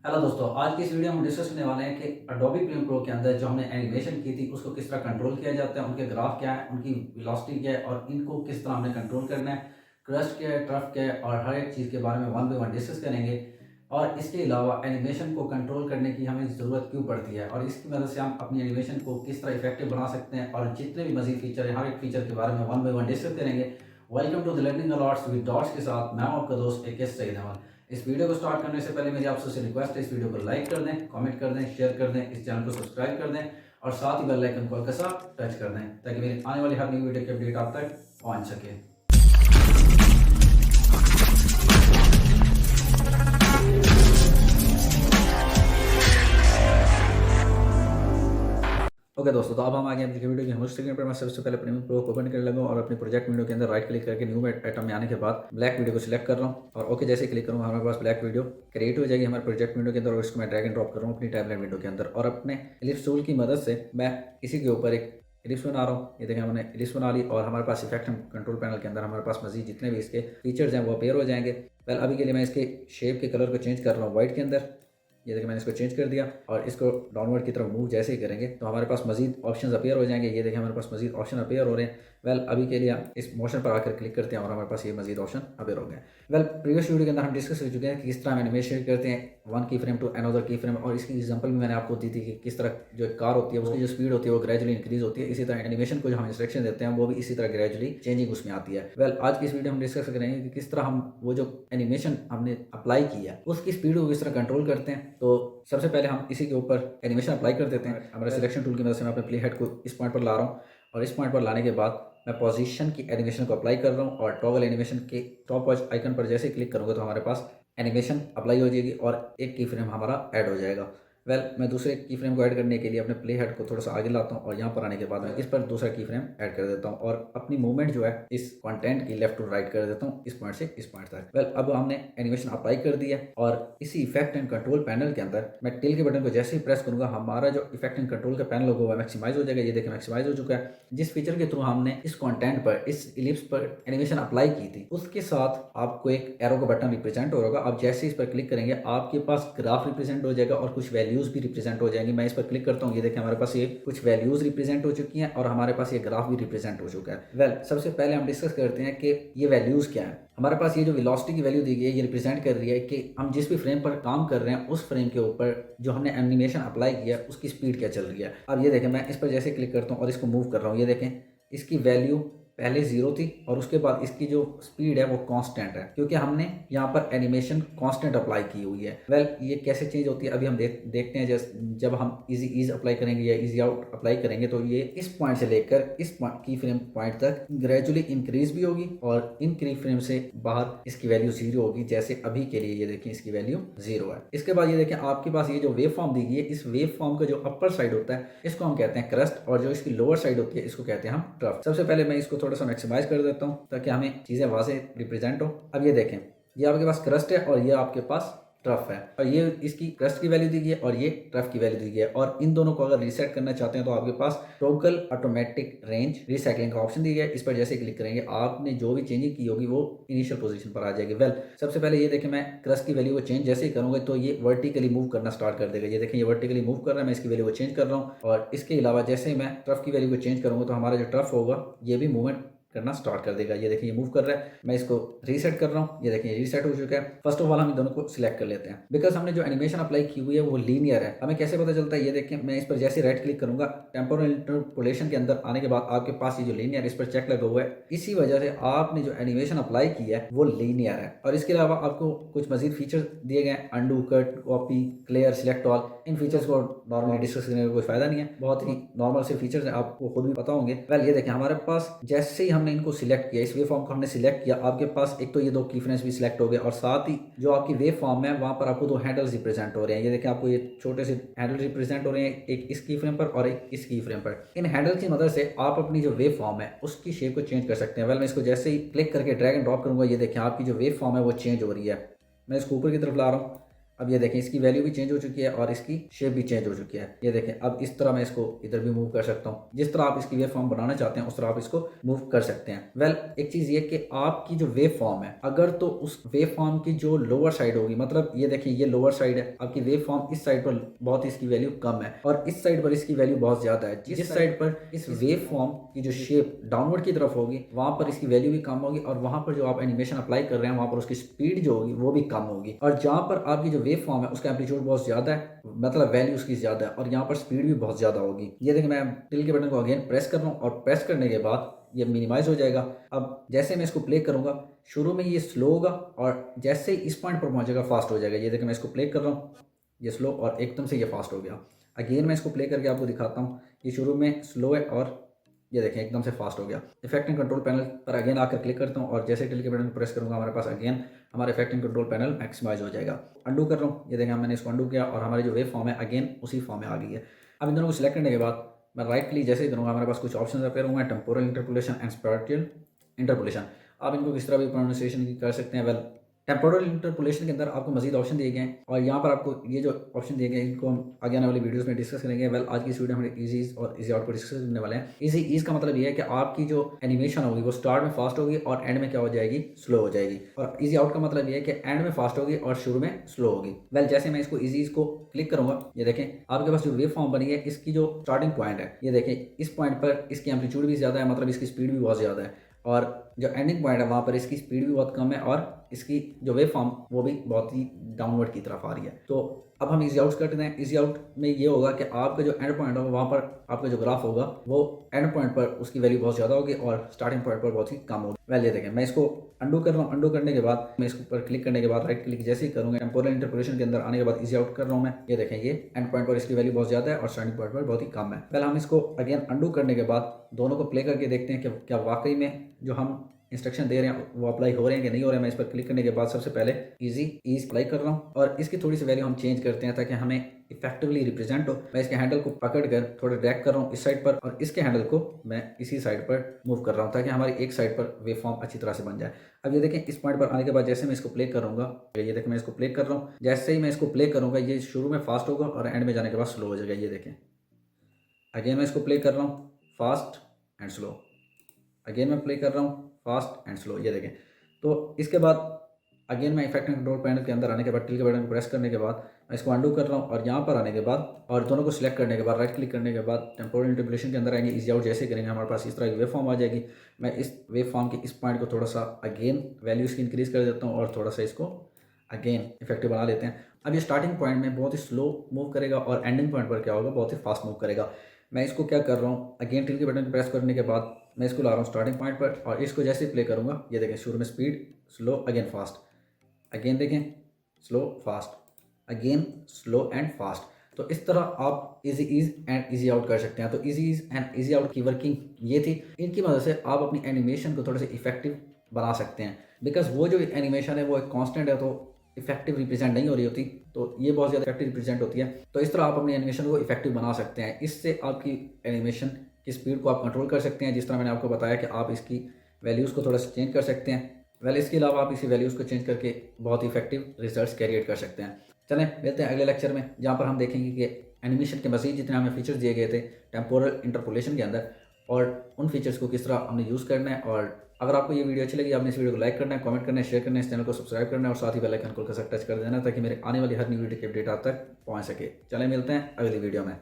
Hello दोस्तों, आज की इस वीडियो में हम डिस्कस करने वाले हैं कि अडोबी प्रीमियर प्रो के अंदर जो हमने एनिमेशन की थी उसको किस तरह कंट्रोल किया जाता है, उनके ग्राफ क्या है, उनकी वेलोसिटी क्या है और इनको किस तरह हमने कंट्रोल करना है, क्रस्ट क्या है, ट्रफ क्या है और हर एक चीज़ के बारे में वन बाय वन डिस्कस करेंगे। और इसके अलावा एनिमेशन को कंट्रोल करने की हमें ज़रूरत क्यों पड़ती है और इसकी मदद से हम अपनी एनिमेशन को किस तरह इफेक्टिव बना सकते हैं और जितने भी मजीद फीचर हैं हर एक फीचर के बारे में वन बाय वन डिस्कस करेंगे। Welcome to the learning alots with dots के साथ मैं हूं आपका दोस्त एकेश सईद अहमद। इस वीडियो को स्टार्ट करने से पहले मेरी आपसे रिक्वेस्ट है, इस वीडियो को लाइक कर दें, कमेंट कर दें, शेयर कर दें, इस चैनल को सब्सक्राइब कर दें और साथ ही बेल आइकन को हल्का सा टच कर दें ताकि मेरी आने वाली हर नई वीडियो की अपडेट आप तक पहुंच सके। ओके दोस्तों, तो अब हम आगे अपनी वीडियो की होम स्क्रीन पर मैं सबसे पहले प्रीमियर प्रो को ओपन करने लगा और अपनी प्रोजेक्ट विंडो के अंदर राइट क्लिक करके न्यू आइटम में आने के बाद ब्लैक वीडियो को सिलेक्ट कर रहा हूँ और ओके जैसे क्लिक करूँगा हमारे पास ब्लैक वीडियो क्रिएट हो जाएगी हमारे प्रोजेक्ट विंडो के अंदर और इसको मैं ड्रैग एंड ड्रॉप कर रहा हूँ अपनी टाइमलाइन विंडो के अंदर और अपने एलिप्स टूल की मदद से मैं इसी के ऊपर एक एलिप्स बना रहा हूँ। ये देखें हमने एलिप्स बना ली और हमारे पास इफेक्ट कंट्रोल पैनल के अंदर हमारे पास मजीद जितने भी इसके फीचर्स हैं वो अपेयर हो जाएंगे। वेल अभी के लिए मैं इसके शेप के कलर को चेंज कर रहा हूँ वाइट के अंदर। ये देखिए मैंने इसको चेंज कर दिया और इसको डाउनवर्ड की तरफ मूव जैसे ही करेंगे तो हमारे पास मजीद ऑप्शंस अपीयर हो जाएंगे। ये देखिए हमारे पास मजीद ऑप्शन अपीयर हो रहे हैं। वेल अभी के लिए हम इस मोशन पर आकर क्लिक करते हैं और हमारे पास ये मजीद ऑप्शन अपीयर हो गए। वेल प्रीवियस वीडियो के अंदर हम डिस्कस कर चुके हैं कि किस तरह हम एनिमेशन करते हैं वन की फ्रेम टू अनदर की फ्रेम और इसकी एग्जांपल भी मैंने आपको दी थी कि किस तरह जो कार होती है उसकी जो स्पीड होती है वो ग्रेजुअली इंक्रीज होती है। इसी तरह एनिमेशन को जो हम इंस्ट्रक्शन देते हैं वो भी इसी तरह ग्रेजुअली चेंजिंग उसमें आती है। वेल आज की इस वीडियो में हम डिस्कस करेंगे कि किस तरह हम वो जो एनिमेशन हमने अप्लाई किया उसकी स्पीड को किस तरह कंट्रोल करते हैं। तो सबसे पहले हम इसी के ऊपर एनिमेशन अप्लाई कर देते हैं। हमारे सिलेक्शन टूल की मदद से मैं अपने प्ले हेड को इस पॉइंट पर ला रहा हूँ और इस पॉइंट पर लाने के बाद मैं पोजीशन की एनिमेशन को अप्लाई कर रहा हूँ और टॉगल एनिमेशन के टॉप वॉच आइकन पर जैसे क्लिक करूँगा तो हमारे पास एनिमेशन अप्लाई हो जाएगी और एक की फ्रेम हमारा ऐड हो जाएगा। वेल मैं दूसरे की फ्रेम को ऐड करने के लिए अपने प्ले हेड को थोड़ा सा आगे लाता हूँ और यहाँ पर आने के बाद मैं इस पर दूसरा की फ्रेम ऐड कर देता हूँ और अपनी मूवमेंट जो है इस कंटेंट की लेफ्ट टू राइट कर देता हूँ इस पॉइंट से इस पॉइंट तक। वेल अब हमने एनिमेशन अप्लाई कर दिया और इसी इफेक्ट एंड कंट्रोल पैनल के अंदर मैं टिल के बटन को जैसे ही प्रेस करूंगा हमारा जो इफेक्ट एंड कंट्रोल का पैनल होगा वो मैक्सिमाइज हो जाएगा। ये देखिए मैक्सिमाइज हो चुका है। जिस फीचर के थ्रू हमने इस कंटेंट पर इस इलिप्स पर एनिमेशन अप्लाई की थी उसके साथ आपको एक एरो का बटन रिप्रेजेंट होगा। आप जैसे इस पर क्लिक करेंगे आपके पास ग्राफ रिप्रेजेंट हो जाएगा और कुछ वैल्यूज भी रिप्रेजेंट हो जाएंगी। मैं इस पर क्लिक करता हूँ, ये देखिए हमारे पास ये कुछ वैल्यूज रिप्रेजेंट हो चुकी हैं और हमारे पास ये ग्राफ भी रिप्रेजेंट हो चुका है। वेल सबसे पहले हम डिस्कस करते हैं कि ये वैल्यूज क्या है। हमारे पास ये जो वेलोसिटी की वैल्यू दी गई है ये रिप्रेजेंट कर रही है कि हम जिस भी फ्रेम पर काम कर रहे हैं उस फ्रेम के ऊपर जो हमने एनिमेशन अप्लाई किया उसकी स्पीड क्या चल रही है। अब ये देखें मैं इस पर जैसे क्लिक करता हूँ और इसको मूव कर रहा हूँ, ये देखें इसकी वैल्यू पहले 0 थी और उसके बाद इसकी जो स्पीड है वो कांस्टेंट है क्योंकि हमने यहाँ पर एनिमेशन कांस्टेंट अप्लाई की हुई है। वेल ये कैसे चेंज होती है अभी हम देखते हैं। जब हम इजी ईज अप्लाई करेंगे या इजी आउट अप्लाई करेंगे तो ये इस पॉइंट से लेकर इस की फ्रेम पॉइंट तक ग्रेजुअली इंक्रीज भी होगी और इन की फ्रेम से बाहर इसकी वैल्यू 0 होगी। जैसे अभी के लिए ये देखें इसकी वैल्यू 0 है। इसके बाद ये देखें आपके पास ये जो वेव फॉर्म दी गई है इस वेव फॉर्म का जो अपर साइड होता है इसको हम कहते हैं क्रस्ट और जो इसकी लोअर साइड होती है इसको कहते हैं हम ट्रफ। सबसे पहले मैं इसको थोड़ा सा मैक्सिमाइज कर देता हूँ ताकि हमें चीज़ें वहाँ से रिप्रेजेंट हो। अब ये देखें ये आपके पास क्रस्ट है और ये आपके पास ट्रफ है और ये इसकी क्रस्ट की वैल्यू दी गई है और ये ट्रफ की वैल्यू दी गई है और इन दोनों को अगर रीसेट करना चाहते हैं तो आपके पास टॉगल ऑटोमेटिक रेंज रिसाइकलिंग का ऑप्शन दी गया है। इस पर जैसे क्लिक करेंगे आपने जो भी चेंजिंग की होगी वो इनिशियल पोजीशन पर आ जाएगी। वेल सबसे पहले ये देखें मैं क्रस्ट की वैल्यू को चेंज जैसे ही करूँगा तो ये वर्टिकली मूव करना स्टार्ट कर देगा। ये देखें ये वर्टिकली मूव कर रहा है, मैं इसकी वैल्यू को चेंज कर रहा हूँ और इसके अलावा जैसे ही मैं ट्रफ की वैल्यू को चेंज करूँगा तो हमारा जो ट्रफ होगा ये भी मूवमेंट करना स्टार्ट कर देगा। ये देखिए ये मूव कर रहा है, मैं इसको रीसेट कर रहा हूँ। ये देखिए रीसेट हो चुका है। फर्स्ट ऑफ ऑल हम इन दोनों को सिलेक्ट कर लेते हैं बिकॉज हमने जो एनिमेशन अप्लाई की हुई है वो लीनियर है। हमें कैसे पता चलता है ये देखिए मैं इस पर जैसे राइट क्लिक करूंगा टेम्पोरल इंटरपोलेशन के अंदर आने के बाद आपके पास ये जो लीनियर इस पर चेक लगा हुआ है इसी वजह से आपने जो एनिमेशन अप्लाई किया है वो लीनियर है। और इसके अलावा आपको कुछ मजीद फीचर दिए गए undo cut copy clear select all. इन फीचर्स को नॉर्मली डिस्कस करने का कोई फायदा नहीं है, बहुत ही नॉर्मल से फीचर्स हैं, आपको खुद भी पता होंगे। वेल ये देखिए हमारे पास जैसे ही हमने इनको सिलेक्ट किया इस वेव फॉर्म को हमने सिलेक्ट किया आपके पास एक तो ये दो की फ्रेम्स भी सिलेक्ट हो गए और साथ ही जो आपकी वेव फॉर्म है वहां पर आपको दो हैंडल्स रिप्रेजेंट हो रहे हैं। ये देखिए आपको ये छोटे से हैंडल रिप्रेजेंट हो रहे हैं, एक इस की फ्रेम पर और एक इस की फ्रेम पर। इन हैंडल की मदद से आप अपनी जो वेव फॉर्म है उसकी शेप को चेंज कर सकते हैं। वेल मैं इसको जैसे ही क्लिक करके ड्रैग एंड ड्रॉप करूंगा ये देखिए आपकी जो वेव फॉर्म है वो चेंज हो रही है। मैं इसको ऊपर की तरफ ला रहा हूँ। अब ये देखें इसकी वैल्यू भी चेंज हो चुकी है और इसकी शेप भी चेंज हो चुकी है। ये देखें अब इस तरह मैं इसको इधर भी मूव कर सकता हूँ। जिस तरह आप इसकी वेव फॉर्म बनाना चाहते हैं उस तरह आप इसको मूव कर सकते हैं। वेल एक चीज़ ये कि आपकी जो वेव फॉर्म है, अगर तो उस वेव फॉर्म की जो लोअर साइड होगी, मतलब ये देखें ये लोअर साइड है, आपकी वेव फॉर्म इस साइड पर बहुत इसकी वैल्यू कम है और इस साइड पर इसकी वैल्यू बहुत ज़्यादा है। जिस साइड पर इस वेव फॉर्म की जो शेप डाउनवर्ड की तरफ होगी वहाँ पर इसकी वैल्यू भी कम होगी और वहाँ पर जो आप एनिमेशन अप्लाई कर रहे हैं वहाँ पर उसकी स्पीड जो होगी वो भी कम होगी। और जहाँ पर आपकी जो वेव फॉर्म है उसका एम्पलीट्यूड बहुत ज़्यादा है, मतलब वैल्यू उसकी ज़्यादा है और यहाँ पर स्पीड भी बहुत ज़्यादा होगी। ये देखिए मैं टिल के बटन को अगेन प्रेस कर रहा हूँ और प्रेस करने के बाद ये मिनिमाइज हो जाएगा। अब जैसे मैं इसको प्ले करूँगा शुरू में ये स्लो होगा और जैसे ही इस पॉइंट पर पहुँचेगा फास्ट हो जाएगा। ये देखिए मैं इसको प्ले कर रहा हूँ, ये स्लो और एकदम से ये फास्ट हो गया। अगेन मैं इसको प्ले करके आपको दिखाता हूँ, ये शुरू में स्लो है और ये देखें एकदम से फास्ट हो गया। इफेक्ट एंड कंट्रोल पैनल पर अगेन आकर क्लिक करता हूँ और जैसे टिल के बटन को प्रेस करूँगा हमारे पास अगेन हमारा effect and control panel maximise हो जाएगा। अंडू कर रहा हूँ, ये देखें मैंने इसको अंडू किया और हमारी जो वेव फॉर्म है अगेन उसी फॉर्म में आ गई है। अब इन दोनों को सिलेक्ट करने के बाद मैं राइट क्लिक जैसे ही करूँगा हमारे पास कुछ ऑप्शन अपेयर होंगे, temporal interpolation and spatial interpolation. आप इनको किस तरह भी प्रोनाउंसिएशन कर सकते हैं। वेल टेम्पोरल इंटरपोलेशन के अंदर आपको मजीद ऑप्शन दिए गए हैं और यहाँ पर आपको ये जो ऑप्शन दिए गए हैं इनको हम आगे आने वाली वीडियोस में डिस्कस करेंगे। वेल आज की इस वीडियो में हम इजी ईज और इजी आउट को डिस्कस करने वाले हैं। इजी ईज का मतलब ये है कि आपकी जो एनिमेशन होगी वो स्टार्ट में फास्ट होगी और एंड में क्या हो जाएगी, स्लो हो जाएगी। और इजी आउट का मतलब ये है कि एंड में फास्ट होगी और शुरू में स्लो होगी। वेल जैसे मैं इसको इजी ईज को क्लिक करूंगा, ये देखें आपके पास जो वेव फॉर्म बनी है इसकी जो स्टार्टिंग पॉइंट है, ये देखें इस पॉइंट पर इसकी एम्पलीट्यूड भी ज़्यादा है, मतलब इसकी स्पीड भी बहुत ज़्यादा है और जो एंडिंग पॉइंट है वहाँ पर इसकी स्पीड भी बहुत कम है और इसकी जो वेव फॉर्म वो भी बहुत ही डाउनवर्ड की तरफ आ रही है। तो अब हम इजी आउट करते हैं। इजी आउट में ये होगा कि आपका जो एंड पॉइंट होगा वहाँ पर आपका जो ग्राफ होगा वो एंड पॉइंट पर उसकी वैल्यू बहुत ज़्यादा होगी और स्टार्टिंग पॉइंट पर बहुत ही कम होगी। वैल ये देखें मैं इसको अंडू कर रहा हूँ। अंडू करने के बाद मैं इसके ऊपर क्लिक करने के बाद राइट क्लिक जैसे ही करूँगा टेम्पोरल इंटरपोलेशन के अंदर आने के बाद इजी आउट कर रहा हूँ मैं। ये देखें ये एंड पॉइंट पर इसकी वैल्यू बहुत ज़्यादा है और स्टार्टिंग पॉइंट पर बहुत ही कम है। पहले हम इसको अगेन अंडू करने के बाद दोनों को प्ले करके देखते हैं कि क्या वाकई में जो हम इंस्ट्रक्शन दे रहे हैं वो अप्लाई हो रहे हैं कि नहीं हो रहे हैं। मैं इस पर क्लिक करने के बाद सबसे पहले इजी ईज अप्लाई कर रहा हूँ और इसकी थोड़ी सी वैल्यू हम चेंज करते हैं ताकि हमें इफेक्टिवली रिप्रेजेंट हो। मैं इसके हैंडल को पकड़ कर थोड़ा ड्रैग कर रहा हूँ इस साइड पर और इसके हैंडल को मैं इसी साइड पर मूव कर रहा हूँ ताकि हमारी एक साइड पर वेव फॉर्म अच्छी तरह से बन जाए। अब ये देखें इस पॉइंट पर आने के बाद जैसे मैं इसको प्ले करूँगा, ये देखें मैं इसको प्ले कर रहा हूँ, जैसे ही मैं इसको प्ले करूँगा ये शुरू में फास्ट होगा और एंड में जाने के बाद स्लो हो जाएगा। ये देखें अगेन मैं इसको प्ले कर रहा हूँ, फास्ट एंड स्लो, अगेन मैं प्ले कर रहा हूँ, फास्ट एंड स्लो। ये देखें तो इसके बाद अगेन मैं इफेक्ट एंड कंट्रोल पैनल के अंदर आने के बाद टिल के बटन को प्रेस करने के बाद मैं इसको अंडू कर रहा हूँ और यहाँ पर आने के बाद और दोनों को सिलेक्ट करने के बाद राइट क्लिक करने के बाद टेम्पोरल इंटरपोलेशन के अंदर आएंगे। इजी आउट जैसे करेंगे हमारे पास इस तरह की वेव फॉर्म आ जाएगी। मैं इस वेव फॉर्म के इस पॉइंट को थोड़ा सा अगेन वैल्यू इसकी इंक्रीज कर देता हूँ और थोड़ा सा इसको अगेन इफेक्टिव बना लेते हैं। अब ये स्टार्टिंग पॉइंट में बहुत ही स्लो मूव करेगा और एंडिंग पॉइंट पर क्या होगा, बहुत ही फास्ट मूव करेगा। मैं इसको क्या कर रहा हूँ, अगेन टिल के बटन को प्रेस करने के बाद मैं इसको ला रहा हूँ स्टार्टिंग पॉइंट पर और इसको जैसे प्ले करूँगा ये देखें शुरू में speed slow again fast, again देखें slow fast, again slow and fast. तो इस तरह आप easy ease and easy out कर सकते हैं। तो easy ease and easy out की वर्किंग ये थी। इनकी मदद से आप अपनी एनिमेशन को थोड़े से इफेक्टिव बना सकते हैं बिकॉज वो जो एनिमेशन है वो एक कॉन्स्टेंट है तो इफेक्टिव रिप्रेजेंट नहीं हो रही होती, तो ये बहुत ज़्यादा इफेक्टिव रिप्रेजेंट होती है। तो इस तरह आप अपनी एनिमेशन को इफेक्टिव बना सकते हैं। इससे आपकी एनिमेशन की स्पीड को आप कंट्रोल कर सकते हैं, जिस तरह मैंने आपको बताया कि आप इसकी वैल्यूज़ को थोड़ा सा चेंज कर सकते हैं। वेल इसके अलावा आप इसी वैल्यूज़ को चेंज करके बहुत इफेक्टिव रिजल्ट्स क्रिएट कर सकते हैं। चलें मिलते हैं अगले लेक्चर में जहाँ पर हम देखेंगे कि एनिमेशन के मज़ीद जितने हमें फीचर्स दिए गए थे टेम्पोरल इंटरपोलेशन के अंदर और उन फीचर्स को किस तरह हमने यूज़ करना है। और अगर आपको ये वीडियो अच्छी लगी आपने इस वीडियो को लाइक करना है, कमेंट करना है, शेयर करना है, इस चैनल को सब्सक्राइब करना है और साथ ही बेल आइकन को टच कर देना ताकि मेरे आने वाली हर न्यू वीडियो की अपडेट आप तक पहुँच सके। चलें मिलते हैं अगली वीडियो में।